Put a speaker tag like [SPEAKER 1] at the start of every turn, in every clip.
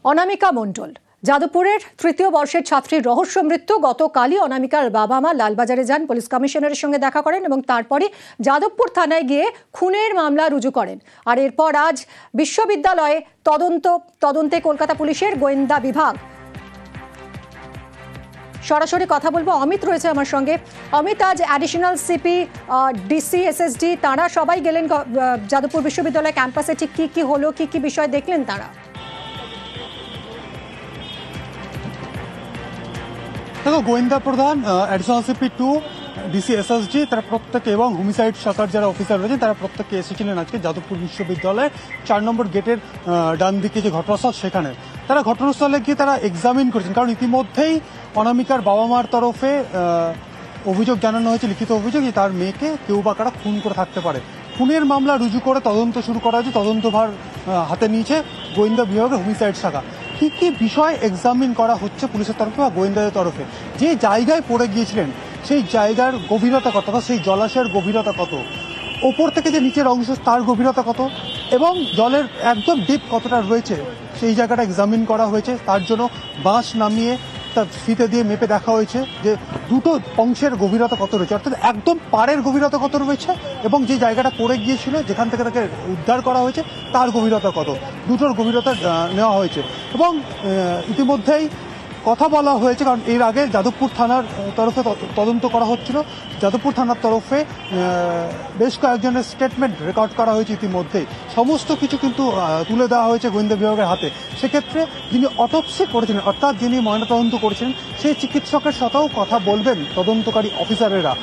[SPEAKER 1] অনামিকা মণ্ডল যাদবপুরের তৃতীয় বর্ষের ছাত্রীর রহস্য মৃত্যু। গতকালই অনামিকার বাবা মা লালবাজারে যান, পুলিশ কমিশনারের সঙ্গে দেখা করেন এবং তারপরে যাদবপুর থানায় গিয়ে খুনের মামলা রুজু করেন। আর এরপর আজ বিশ্ববিদ্যালয়ে তদন্তে কলকাতা পুলিশের গোয়েন্দা বিভাগ। সরাসরি কথা বলবো, অমিত রয়েছে আমার সঙ্গে। অমিত, আজ অ্যাডিশনাল সিপি, ডিসি, এসএসডি তারা সবাই গেলেন যাদবপুর বিশ্ববিদ্যালয় ক্যাম্পাসে। ঠিক কি কি হলো, কি কি বিষয় দেখলেন তারা?
[SPEAKER 2] দেখো, গোয়েন্দা প্রধান, অ্যাডিশনাল সিপি 2, ডিসি, এসএসডি তারা প্রত্যেকে এবং হোমিসাইড শাখার যারা অফিসার রয়েছেন তারা প্রত্যেকে এসেছিলেন আজকে যাদবপুর বিশ্ববিদ্যালয়ের 4 নম্বর গেটের ডান দিকে যে ঘটনাস্থল সেখানে। তারা ঘটনাস্থলে গিয়ে তারা এক্সামিন করেছেন, কারণ ইতিমধ্যেই অনামিকার বাবা মার তরফে অভিযোগ জানানো হয়েছে, লিখিত অভিযোগ যে তার মেয়েকে কেউ বা কারা খুন করে থাকতে পারে। খুনের মামলা রুজু করে তদন্ত শুরু করা হয়েছে। তদন্তভার হাতে নিয়েছে গোয়েন্দা বিভাগের হোমিসাইড শাখা। কি কি বিষয় এক্সামিন করা হচ্ছে পুলিশের তরফে বা গোয়েন্দাদের তরফে? যে জায়গায় পড়ে গিয়েছিলেন সেই জায়গার গভীরতা কত, সেই জলাশয়ের গভীরতা কত, ওপর থেকে যে নিচের অংশ তার গভীরতা কত, এবং জলের একদম ডিপ কতটা রয়েছে সেই জায়গাটা এক্সামিন করা হয়েছে। তার জন্য বাঁশ নামিয়ে তার ফিতে দিয়ে মেপে দেখা হয়েছে যে দুটো অংশের গভীরতা কত রয়েছে, অর্থাৎ একদম পাড়ের গভীরতা কত রয়েছে এবং যে জায়গাটা পড়ে গিয়েছিল যেখান থেকে তাকে উদ্ধার করা হয়েছে তার গভীরতা কত, দুটোর গভীরতা নেওয়া হয়েছে। এবং ইতিমধ্যেই কথা বলা হয়েছে, কারণ এর আগে যাদবপুর থানার তরফে তদন্ত করা হচ্ছিল। যাদবপুর থানার তরফে বেশ কয়েকজনের স্টেটমেন্ট রেকর্ড করা হয়েছে ইতিমধ্যেই। সমস্ত কিছু কিন্তু তুলে দেওয়া হয়েছে গোয়েন্দা বিভাগের হাতে। সেক্ষেত্রে যিনি অটোপসি করেছিলেন, অর্থাৎ যিনি ময়নাতদন্ত করেছিলেন, সেই চিকিৎসকের সাথেও কথা বলবেন তদন্তকারী অফিসারেরা।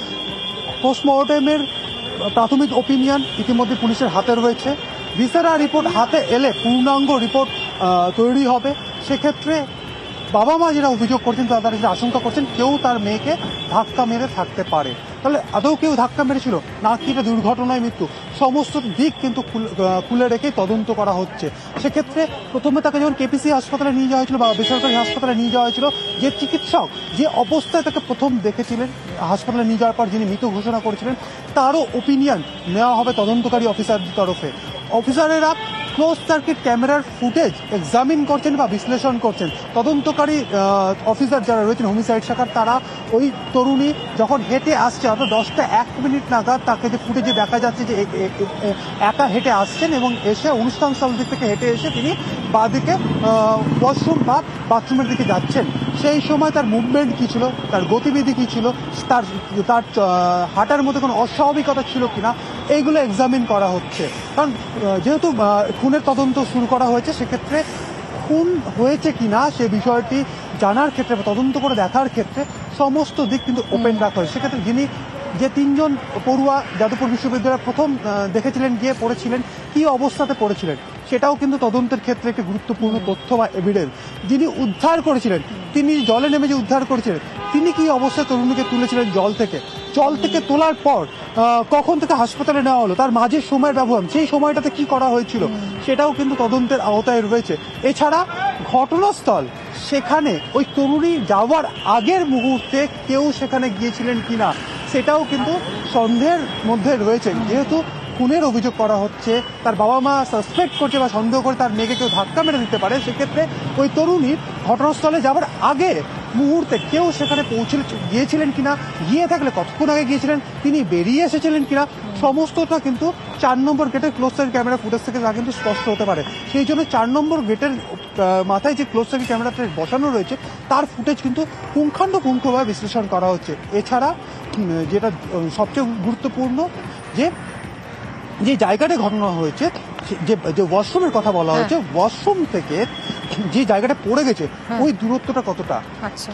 [SPEAKER 2] পোস্টমর্টেমের প্রাথমিক ওপিনিয়ন ইতিমধ্যে পুলিশের হাতে রয়েছে। ভিসেরা রিপোর্ট হাতে এলে পূর্ণাঙ্গ রিপোর্ট তৈরি হবে। সেক্ষেত্রে বাবা মা যেটা অভিযোগ করছেন, তারা যেটা আশঙ্কা করছেন, কেউ তার মেয়েকে ধাক্কা মেরে থাকতে পারে। তাহলে আদৌ কেউ ধাক্কা মেরেছিল নাকি এটা দুর্ঘটনায় মৃত্যু, সমস্ত দিক কিন্তু খুলে রেখে তদন্ত করা হচ্ছে। সেক্ষেত্রে প্রথমে তাকে যখন কেপিসি হাসপাতালে নিয়ে যাওয়া হয়েছিল বা বেসরকারি হাসপাতালে নিয়ে যাওয়া হয়েছিল, যে চিকিৎসক যে অবস্থায় তাকে প্রথম দেখেছিলেন হাসপাতালে নিয়ে যাওয়ার পর যিনি মৃত ঘোষণা করেছিলেন, তারও ওপিনিয়ন নেওয়া হবে তদন্তকারী অফিসারদের তরফে। অফিসারেরা ক্লোজ সার্কিট ক্যামেরার ফুটেজ এক্সামিন করছেন বা বিশ্লেষণ করছেন। তদন্তকারী অফিসার যারা রয়েছেন হোমিসাইড শাখার, তারা ওই তরুণী যখন হেঁটে আসছে, অর্থাৎ 10:01 নাগাদ তাকে যে ফুটেজে দেখা যাচ্ছে যে একা হেঁটে আসছেন এবং এসে অনুষ্ঠানস্থল দিক থেকে হেঁটে এসে তিনি বাঁদিকে ওয়াশরুম বা বাথরুমের দিকে যাচ্ছেন। সেই সময় তার মুভমেন্ট কী ছিল, তার গতিবিধি কী ছিল, তার হাঁটার মধ্যে কোনো অস্বাভাবিকতা ছিল কিনা, এইগুলো এক্সামিন করা হচ্ছে। কারণ যেহেতু খুনের তদন্ত শুরু করা হয়েছে, সেক্ষেত্রে খুন হয়েছে কিনা সে বিষয়টি জানার ক্ষেত্রে বা তদন্ত করে দেখার ক্ষেত্রে সমস্ত দিক কিন্তু ওপেন রাখা হয়। সেক্ষেত্রে যে 3 জন পড়ুয়া যাদবপুর বিশ্ববিদ্যালয়ে প্রথম দেখেছিলেন, গিয়ে পড়েছিলেন, কি অবস্থাতে পড়েছিলেন, সেটাও কিন্তু তদন্তের ক্ষেত্রে একটি গুরুত্বপূর্ণ তথ্য বা এভিডেন্স। যিনি উদ্ধার করেছিলেন, তিনি জলে নেমে যে উদ্ধার করেছিলেন, তিনি কি অবস্থায় তরুণীকে তুলেছিলেন জল থেকে তোলার পর কখন থেকে হাসপাতালে নেওয়া হলো, তার মাঝের সময়ের ব্যবধান, সেই সময়টাতে কি করা হয়েছিল, সেটাও কিন্তু তদন্তের আওতায় রয়েছে। এছাড়া ঘটনাস্থল, সেখানে ওই তরুণী যাওয়ার আগের মুহূর্তে কেউ সেখানে গিয়েছিলেন কিনা, সেটাও কিন্তু সন্দেহের মধ্যে রয়েছে। যেহেতু খুনের অভিযোগ করা হচ্ছে, তার বাবা মা সাসপেক্ট করছে বা সন্দেহ করে তার মেয়েকে কেউ ধাক্কা মেরে দিতে পারে, সেক্ষেত্রে ওই তরুণীর ঘটনাস্থলে যাওয়ার আগে মুহূর্তে কেউ সেখানে গিয়েছিলেন কিনা, গিয়ে থাকলে কতক্ষণ আগে গিয়েছিলেন, তিনি বেরিয়ে এসেছিলেন কিনা, সমস্তটা কিন্তু 4 নম্বর গেটের ক্লোজ সার্কিট ক্যামেরা ফুটেজ থেকে তা কিন্তু স্পষ্ট হতে পারে। সেই জন্য 4 নম্বর গেটের মাথায় যে ক্লোজ সার্কিট ক্যামেরাটা বসানো রয়েছে, তার ফুটেজ কিন্তু পুঙ্খানুপুঙ্খভাবে বিশ্লেষণ করা হচ্ছে। এছাড়া যেটা সবচেয়ে গুরুত্বপূর্ণ, যে জায়গাটা ঘটনা হয়েছে, যে ওয়াশরুমের কথা বলা হয়েছে, ওয়াশরুম থেকে যে জায়গাটা পড়ে গেছে ওই দূরত্বটা কতটা,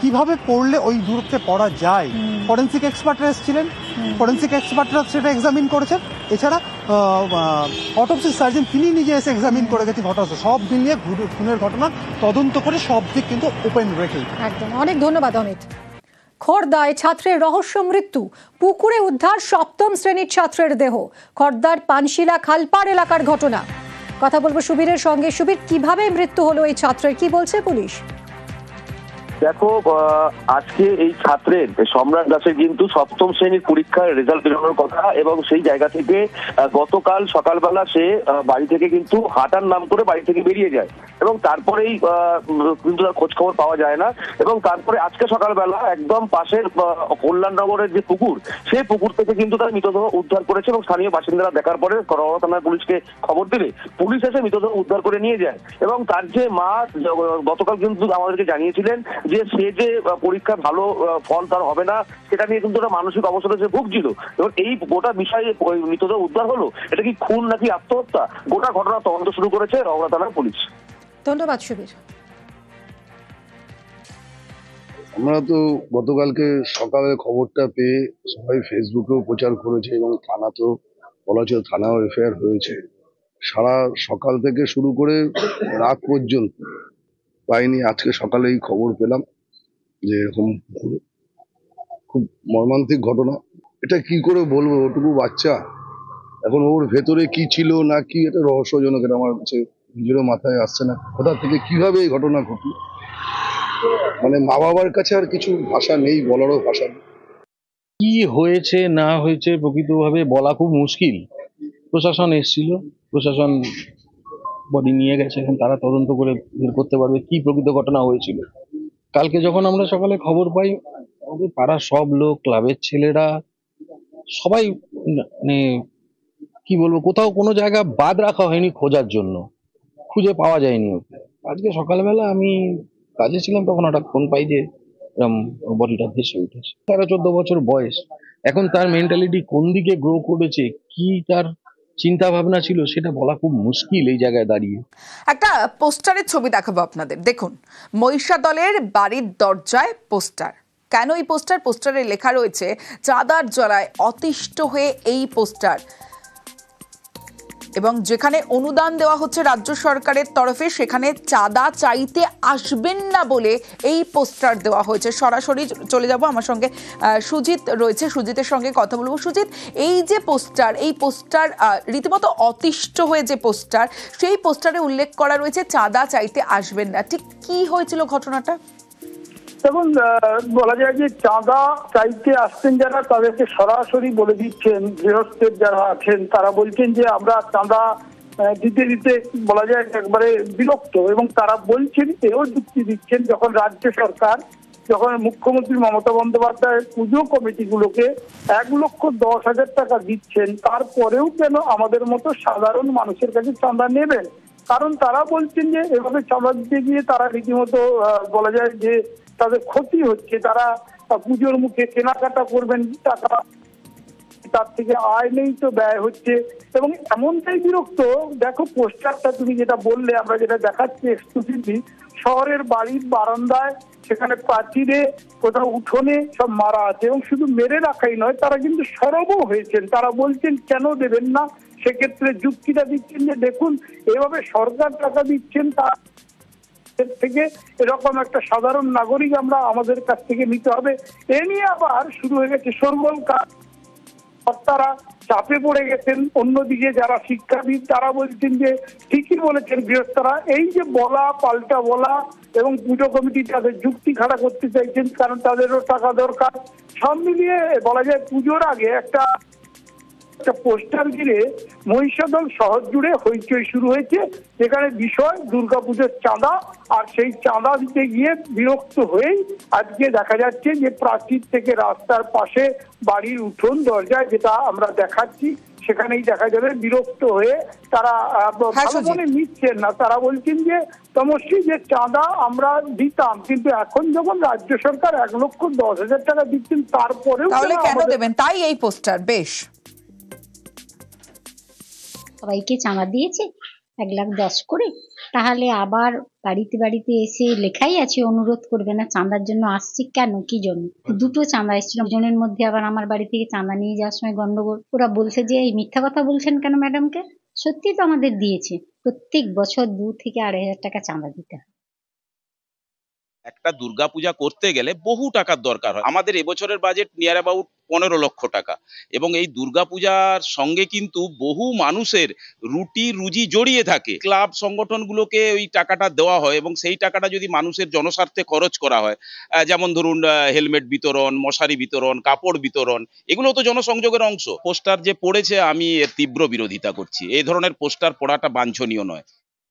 [SPEAKER 2] কিভাবে পড়লে ওই দূরত্বে পড়া যায়, ফরেন্সিক এক্সপার্টরা এসেছিলেন, ফরেন্সিক এক্সপার্টরা সেটা এক্সামিন করেছেন। এছাড়া অটোপসি সার্জন তিনি নিজে এসে এক্সামিন করে গেছে ঘটনা। সব মিলিয়ে খুনের ঘটনা তদন্ত করে সব দিক কিন্তু ওপেন রেখে।
[SPEAKER 1] একদম, অনেক ধন্যবাদ অমিত। খড়দায় ছাত্রের রহস্য মৃত্যু, পুকুরে উদ্ধার 7ম শ্রেণীর ছাত্রের দেহ। খড়দার পানশিলা খালপাড় এলাকার ঘটনা। কথা বলবো সুবীরের সঙ্গে। সুবীর, কিভাবে মৃত্যু হলো এই ছাত্রের, কি বলছে পুলিশ?
[SPEAKER 3] দেখো, আজকে এই ছাত্রের সম্রাট দাসের কিন্তু সপ্তম শ্রেণীর পরীক্ষার রেজাল্ট বেরোনোর কথা, এবং সেই জায়গা থেকে গতকাল সকালবেলা সে বাড়ি থেকে কিন্তু হাঁটার নাম করে বাড়ি থেকে বেরিয়ে যায়, এবং তারপরেই কিন্তু তার খোঁজ খবর পাওয়া যায় না। এবং তারপরে আজকে সকালবেলা একদম পাশের কল্যাণনগরের যে পুকুর, সেই পুকুর থেকে কিন্তু তার মৃতদেহ উদ্ধার করেছে, এবং স্থানীয় বাসিন্দারা দেখার পরে রওনা থানার পুলিশকে খবর দিলে পুলিশ এসে মৃতদেহ উদ্ধার করে নিয়ে যায়। এবং তার যে মা গতকাল কিন্তু আমাদেরকে জানিয়েছিলেন যে সে যে পরীক্ষা ভালো ফল তার হবে না, সেটা নিয়ে কিন্তু একটা মানসিক অবসাদে সে ভুগছিল। এবং এই গোটা বিষয়ে মৃতদেহ উদ্ধার হলো, এটা কি খুন নাকি আত্মহত্যা, গোটা ঘটনা তদন্ত শুরু করেছে রওনা থানার পুলিশ।
[SPEAKER 1] ধন্যবাদ সুবীর।
[SPEAKER 4] আমরা তো গতকালকে সকালে খবরটা পেয়ে সবাই ফেসবুকেও প্রচার করেছে, এবং থানা তো বলা হচ্ছে থানাও এফআইআর হয়েছে। সারা সকাল থেকে শুরু করে রাত পর্যন্ত পাইনি। আজকে সকালেই খবর পেলাম যে এরকম খুব মর্মান্তিক ঘটনা। এটা কি করে বলবো, ওটুকু বাচ্চা, এখন ওর ভেতরে কি ছিল না কি, এটা রহস্যজনক। এটা আমার কাছে নিজেরও মাথায় আসছে না, কোথা থেকে কিভাবে এই ঘটনা ঘটলো। মানে মা বাবার কাছে আর কিছু ভাষা নেই, বলারও ভাষা নেই।
[SPEAKER 5] কি হয়েছে না হয়েছে প্রকৃতভাবে বলা খুব মুশকিল। প্রশাসন এসেছিল, প্রশাসন বডি নিয়ে গেছে, এখন তারা তদন্ত করে বের করতে পারবে কি প্রকৃত ঘটনা হয়েছিল। কালকে যখন আমরা সকালে খবর পাই, আমাদের পাড়ার সব লোক, ক্লাবের ছেলেরা সবাই, মানে কি বলবো, কোথাও কোনো জায়গা বাদ রাখা হয়নি খোঁজার জন্য, খুঁজে পাওয়া যায়নি ওকে। আজকে সকালবেলা আমি কাজে ছিলাম, তখন হঠাৎ ফোন পাই যে বডিটা ভেসে উঠেছে। 13-14 বছর বয়স, এখন তার মেন্টালিটি কোন দিকে গ্রো করেছে, কি তার চিন্তা ভাবনা ছিল, সেটা বলা খুব মুশকিল এই জায়গায় দাঁড়িয়ে।
[SPEAKER 6] একটা পোস্টারের ছবি দেখাবো আপনাদের, দেখুন মহিষাদলের বাড়ির দরজায় পোস্টার। কেন এই পোস্টারে লেখা রয়েছে চাঁদার জ্বালায় অতিষ্ঠ হয়ে এই পোস্টার, এবং যেখানে অনুদান দেওয়া হচ্ছে রাজ্য সরকারের তরফে, সেখানে চাঁদা চাইতে আসবেন না বলে এই পোস্টার দেওয়া হয়েছে। সরাসরি চলে যাব, আমার সঙ্গে সুজিত রয়েছে, সুজিতের সঙ্গে কথা বলবো। সুজিত, এই যে পোস্টার, এই পোস্টার রীতিমতো অতিষ্ঠ হয়ে যে পোস্টার, সেই পোস্টারে উল্লেখ করা রয়েছে চাঁদা চাইতে আসবেন না, ঠিক কি হয়েছিল ঘটনাটা?
[SPEAKER 7] এবং বলা যায় যে চাঁদা চাইতে আসছেন যারা, তাদেরকে সরাসরি বলে দিচ্ছেন, গৃহস্থের যারা আছেন তারা বলছেন যে আমরা চাঁদা দিতে দিতে বলা যায় একবারে বিরক্ত। এবং তারা বলছেন, এও যুক্তি দিচ্ছেন, যখন রাজ্য সরকার, যখন মুখ্যমন্ত্রী মমতা বন্দ্যোপাধ্যায় পুজো কমিটিগুলোকে 1,10,000 টাকা দিচ্ছেন, তারপরেও কেন আমাদের মতো সাধারণ মানুষের কাছে চাঁদা নেবেন। কারণ তারা বলছেন যে এভাবে চাঁদা দিতে গিয়ে তারা রীতিমতো বলা যায় যে তাদের ক্ষতি হচ্ছে। তারা পুজোর মুখে কেনাকাটা করবেন, টাকা তার থেকে আয় নেই তো ব্যয় হচ্ছে। এবং এমনটাই বিরক্ত, দেখো পোস্টারটা তুমি যেটা বললে, আমরা যেটা দেখাচ্ছি এক্সক্লুসিভলি, শহরের বাড়ির বারান্দায়, সেখানে প্রাচীরে, কোথাও উঠোনে সব মারা আছে। এবং শুধু মেরে রাখাই নয়, তারা কিন্তু সরবও হয়েছেন। তারা বলছেন কেন দেবেন না, সেক্ষেত্রে যুক্তিটা দিচ্ছেন যে দেখুন এভাবে সরকার টাকা দিচ্ছেন, তার থেকে এরকম একটা সাধারণ নাগরিক আমরা আমাদের কাছ থেকে নিতে হবে। এ নিয়ে আবার শুরু হয়ে গেছে শোরগোল। কর্তারা চাপে পড়ে গেছেন। অন্যদিকে যারা শিক্ষাবিদ তারা বলছেন যে ঠিকই বলেছেন গৃহস্থরা, এই যে বলা পাল্টা বলা, এবং পুজো কমিটি তাদের যুক্তি খাড়া করতে চাইছেন, কারণ তাদেরও টাকা দরকার। সব মিলিয়ে বলা যায় পুজোর আগে একটা পোস্টার ঘিরে মহিষাদল শহর জুড়ে হইচই শুরু হয়েছে, যেখানে বিষয় দুর্গাপুজোর চাঁদা। আর সেই চাঁদা দিতে গিয়ে বিরক্ত হয়েই আজকে দেখা যাচ্ছে যে প্রাচীর থেকে রাস্তার পাশে বাড়ির উঠোন দরজায়, যেটা আমরা দেখাচ্ছি, সেখানেই দেখা যাবে বিরক্ত হয়ে তারা ভালো মনে নিচ্ছেন না। তারা বলছেন যে তমস্বী যে চাঁদা আমরা দিতাম, কিন্তু এখন যখন রাজ্য সরকার 1,10,000 টাকা দিচ্ছেন, তারপরেও
[SPEAKER 6] তাহলে কেন দেবেন, তাই এই পোস্টার। বেশ,
[SPEAKER 8] সবাইকে চাঁদা দিয়েছে 1,10,000 করে, তাহলে আবার বাড়িতে বাড়িতে এসে লেখাই আছে অনুরোধ করবে না, চাঁদার জন্য আসছে কেন, কি জন্য? দুটো চাঁদা এসেছিল, দুজনের মধ্যে আবার আমার বাড়ি থেকে চাঁদা নিয়ে যাওয়ার সময় গন্ডগোল। ওরা বলছে যে এই মিথ্যা কথা বলছেন কেন ম্যাডামকে, সত্যি তো আমাদের দিয়েছে। প্রত্যেক বছর 2 থেকে 2,500 টাকা চাঁদা দিতে হয়।
[SPEAKER 9] একটা দুর্গাপূজা করতে গেলে বহু টাকার দরকার হয়। আমাদের এবছরের বাজেট নিয়ার অ্যাবাউট 15 লক্ষ টাকা। এবং এই দুর্গাপূজার সঙ্গে কিন্তু বহু মানুষের রুটি রুজি জড়িয়ে থাকে। ক্লাব সংগঠনগুলোকে ওই টাকাটা দেওয়া হয় এবং সেই টাকাটা যদি মানুষের জনস্বার্থে খরচ করা হয়, যেমন ধরুন হেলমেট বিতরণ, মশারি বিতরণ, কাপড় বিতরণ, এগুলো তো জনসংযোগের অংশ। পোস্টার যে পড়েছে আমি এর তীব্র বিরোধিতা করছি। এই ধরনের পোস্টার পড়াটা বাঞ্ছনীয় নয়।